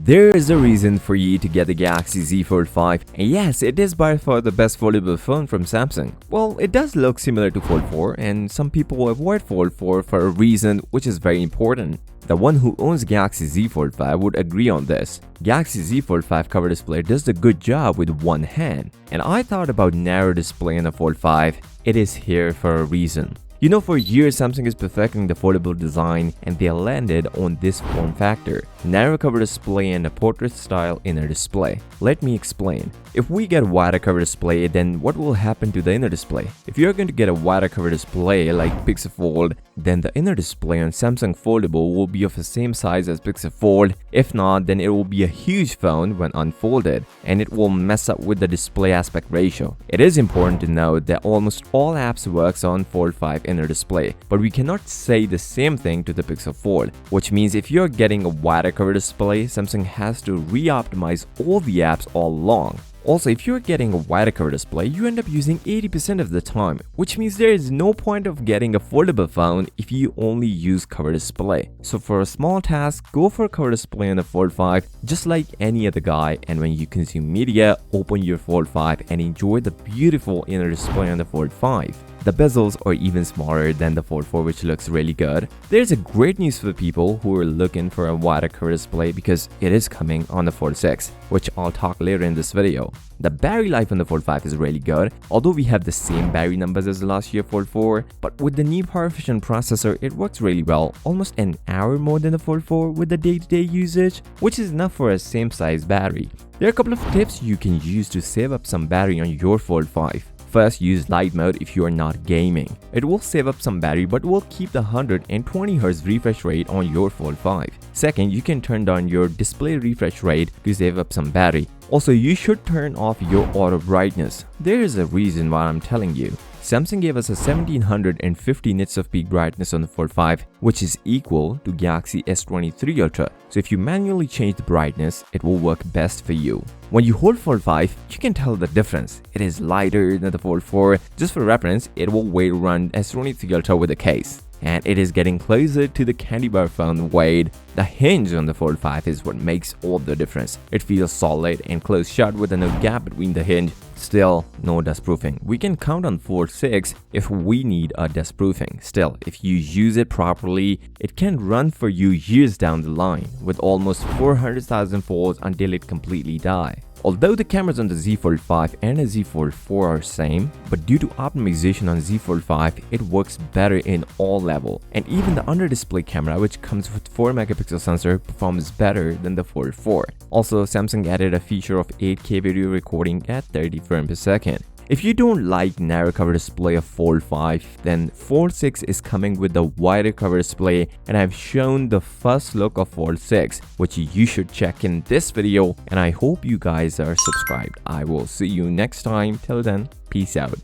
There is a reason for you to get the Galaxy Z Fold 5, and yes, it is by far the best foldable phone from Samsung. Well, it does look similar to Fold 4, and some people avoid Fold 4 for a reason which is very important. The one who owns Galaxy Z Fold 5 would agree on this. Galaxy Z Fold 5 cover display does a good job with one hand, and I thought about narrow display in the Fold 5. It is here for a reason. You know, for years Samsung is perfecting the foldable design, and they landed on this form factor: narrow cover display and a portrait style inner display. Let me explain. If we get a wider cover display, then what will happen to the inner display? If you're going to get a wider cover display like Pixel Fold, then the inner display on Samsung Foldable will be of the same size as Pixel Fold. If not, then it will be a huge phone when unfolded, and it will mess up with the display aspect ratio. It is important to note that almost all apps works on Fold 5 inner display, but we cannot say the same thing to the Pixel Fold, which means if you're getting a wider cover display, Samsung has to re-optimize all the apps all along. Also, if you're getting a wider cover display, you end up using 80% of the time, which means there is no point of getting a foldable phone if you only use cover display. So for a small task, go for a cover display on the Fold 5 just like any other guy, and when you consume media, open your Fold 5 and enjoy the beautiful inner display on the Fold 5. The bezels are even smaller than the Fold 4, which looks really good. There's a great news for people who are looking for a wider cover display because it is coming on the Fold 6, which I'll talk later in this video. The battery life on the Fold 5 is really good, although we have the same battery numbers as last year Fold 4, but with the new power efficient processor, it works really well, almost an hour more than the Fold 4 with the day-to-day usage, which is enough for a same size battery. There are a couple of tips you can use to save up some battery on your Fold 5. First, use light mode if you are not gaming. It will save up some battery but will keep the 120Hz refresh rate on your Fold 5. Second, you can turn down your display refresh rate to save up some battery. Also, you should turn off your auto brightness. There is a reason why I'm telling you. Samsung gave us a 1750 nits of peak brightness on the Fold 5, which is equal to Galaxy S23 Ultra. So if you manually change the brightness, it will work best for you. When you hold Fold 5, you can tell the difference. It is lighter than the Fold 4. Just for reference, it will weigh around S23 Ultra with a case, and it is getting closer to the candy bar phone weight. The hinge on the Fold 5 is what makes all the difference. It feels solid and close shut with no gap between the hinge. Still, no dust proofing. We can count on Fold 6 if we need a dust proofing. Still, if you use it properly, it can run for you years down the line with almost 400,000 folds until it completely dies. Although the cameras on the Z Fold 5 and the Z Fold 4 are same, but due to optimization on Z Fold 5, it works better in all levels. And even the under display camera, which comes with 4 megapixel sensor, performs better than the Fold 4. Also, Samsung added a feature of 8K video recording at 30 frames per second. If you don't like narrow cover display of Fold 5, then Fold 6 is coming with the wider cover display, and I've shown the first look of Fold 6, which you should check in this video, and I hope you guys are subscribed. I will see you next time. Till then, peace out.